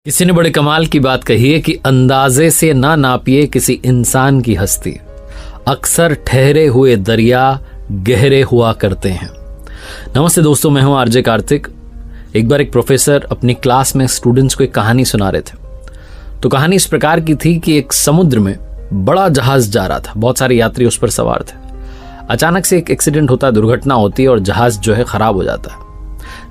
किसी ने बड़े कमाल की बात कही है कि अंदाजे से ना नापिए किसी इंसान की हस्ती, अक्सर ठहरे हुए दरिया गहरे हुआ करते हैं। नमस्ते दोस्तों, मैं हूं आरजे कार्तिक। एक बार एक प्रोफेसर अपनी क्लास में स्टूडेंट्स को एक कहानी सुना रहे थे। तो कहानी इस प्रकार की थी कि एक समुद्र में बड़ा जहाज जा रहा था, बहुत सारे यात्री उस पर सवार थे। अचानक से एक एक्सीडेंट होता है, दुर्घटना होती है और जहाज जो है खराब हो जाता है।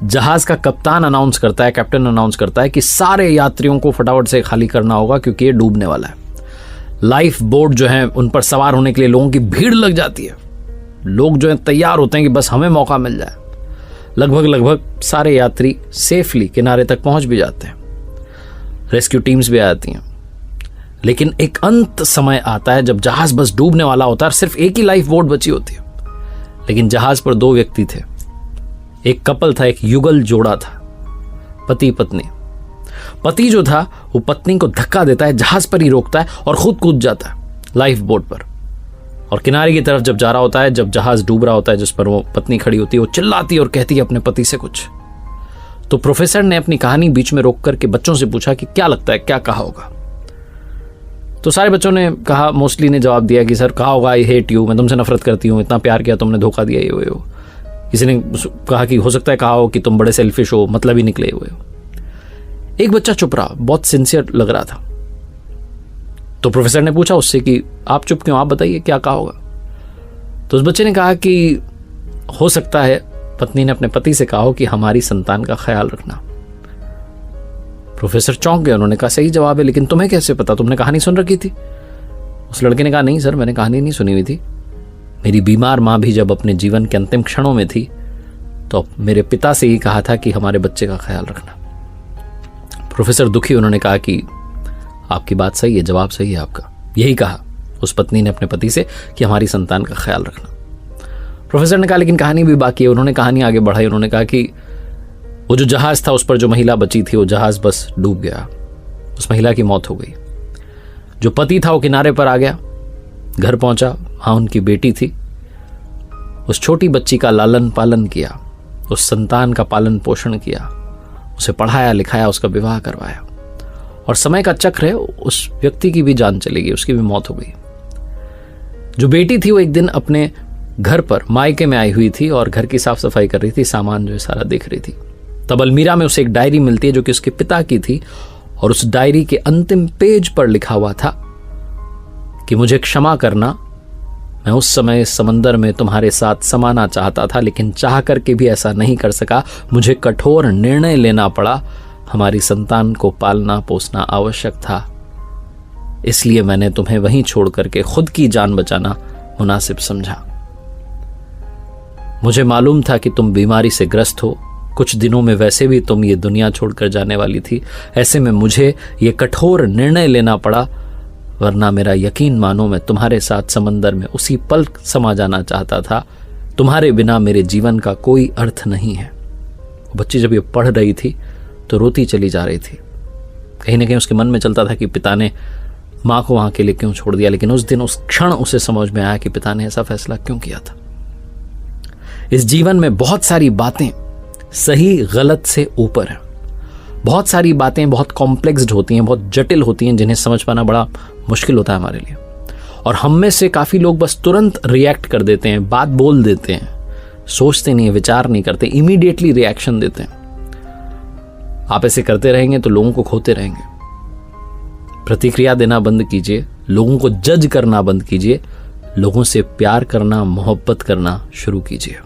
जहाज का कप्तान अनाउंस करता है, कैप्टन अनाउंस करता है कि सारे यात्रियों को फटाफट से खाली करना होगा क्योंकि ये डूबने वाला है। लाइफ बोट जो है उन पर सवार होने के लिए लोगों की भीड़ लग जाती है। लोग जो है तैयार होते हैं कि बस हमें मौका मिल जाए। लगभग सारे यात्री सेफली किनारे तक पहुंच भी जाते हैं, रेस्क्यू टीम्स भी आ जाती हैं। लेकिन एक अंत समय आता है जब जहाज बस डूबने वाला होता है और सिर्फ एक ही लाइफ बोट बची होती है। लेकिन जहाज पर दो व्यक्ति थे, एक कपल था, एक युगल जोड़ा था, पति पत्नी। पति जो था वो पत्नी को धक्का देता है, जहाज पर ही रोकता है और खुद कूद जाता है लाइफ बोट पर। और किनारे की तरफ जब जा रहा होता है, जब जहाज डूब रहा होता है, जिस पर वो पत्नी खड़ी होती है, वो चिल्लाती है और कहती है अपने पति से कुछ। तो प्रोफेसर ने अपनी कहानी बीच में रोक करके बच्चों से पूछा कि क्या लगता है, क्या कहा होगा। तो सारे बच्चों ने कहा, मोस्टली ने जवाब दिया कि सर कहा होगा आई हेट यू, मैं तुमसे नफरत करती हूँ, इतना प्यार किया तुमने धोखा दिया, ये वो। किसी ने कहा कि हो सकता है कहा हो कि तुम बड़े सेल्फिश हो, मतलब ही निकले हुए हो। एक बच्चा चुप रहा, बहुत सिंसियर लग रहा था। तो प्रोफेसर ने पूछा उससे कि आप चुप क्यों, आप बताइए क्या कहा होगा। तो उस बच्चे ने कहा कि हो सकता है पत्नी ने अपने पति से कहा हो कि हमारी संतान का ख्याल रखना। प्रोफेसर चौंक गए, उन्होंने कहा सही जवाब है, लेकिन तुम्हें कैसे पता, तुमने कहानी सुन रखी थी। उस लड़के ने कहा नहीं सर, मैंने कहानी नहीं सुनी हुई थी। मेरी बीमार माँ भी जब अपने जीवन के अंतिम क्षणों में थी तो मेरे पिता से ही कहा था कि हमारे बच्चे का ख्याल रखना। प्रोफेसर दुखी, उन्होंने कहा कि आपकी बात सही है, जवाब सही है आपका। यही कहा उस पत्नी ने अपने पति से कि हमारी संतान का ख्याल रखना। प्रोफेसर ने कहा लेकिन कहानी भी बाकी है। उन्होंने कहानी आगे बढ़ाई, उन्होंने कहा कि वो जो जहाज था उस पर जो महिला बची थी, वो जहाज बस डूब गया, उस महिला की मौत हो गई। जो पति था वो किनारे पर आ गया, घर पहुंचा, हाँ उनकी बेटी थी। उस छोटी बच्ची का लालन पालन किया, उस संतान का पालन पोषण किया, उसे पढ़ाया लिखाया, उसका विवाह करवाया। और समय का चक्र है, उस व्यक्ति की भी जान चली गई, उसकी भी मौत हो गई। जो बेटी थी वो एक दिन अपने घर पर मायके में आई हुई थी और घर की साफ सफाई कर रही थी, सामान जो है सारा देख रही थी। तब अलमीरा में उसे एक डायरी मिलती है जो कि उसके पिता की थी। और उस डायरी के अंतिम पेज पर लिखा हुआ था कि मुझे क्षमा करना, मैं उस समय समंदर में तुम्हारे साथ समाना चाहता था, लेकिन चाह करके भी ऐसा नहीं कर सका। मुझे कठोर निर्णय लेना पड़ा, हमारी संतान को पालना पोसना आवश्यक था, इसलिए मैंने तुम्हें वहीं छोड़ करके खुद की जान बचाना मुनासिब समझा। मुझे मालूम था कि तुम बीमारी से ग्रस्त हो, कुछ दिनों में वैसे भी तुम ये दुनिया छोड़कर जाने वाली थी। ऐसे में मुझे ये कठोर निर्णय लेना पड़ा, वरना मेरा यकीन मानो मैं तुम्हारे साथ समंदर में उसी पल समा जाना चाहता था। तुम्हारे बिना मेरे जीवन का कोई अर्थ नहीं है। बच्ची जब ये पढ़ रही थी तो रोती चली जा रही थी। कहीं ना कहीं उसके मन में चलता था कि पिता ने माँ को वहां के लिए क्यों छोड़ दिया। लेकिन उस दिन उस क्षण उसे समझ में आया कि पिता ने ऐसा फैसला क्यों किया था। इस जीवन में बहुत सारी बातें सही गलत से ऊपर है। बहुत सारी बातें बहुत कॉम्प्लेक्स्ड होती हैं, बहुत जटिल होती हैं, जिन्हें समझ पाना बड़ा मुश्किल होता है हमारे लिए। और हम में से काफ़ी लोग बस तुरंत रिएक्ट कर देते हैं, बात बोल देते हैं, सोचते नहीं, विचार नहीं करते, इमीडिएटली रिएक्शन देते हैं। आप ऐसे करते रहेंगे तो लोगों को खोते रहेंगे। प्रतिक्रिया देना बंद कीजिए, लोगों को जज करना बंद कीजिए, लोगों से प्यार करना, मोहब्बत करना शुरू कीजिए।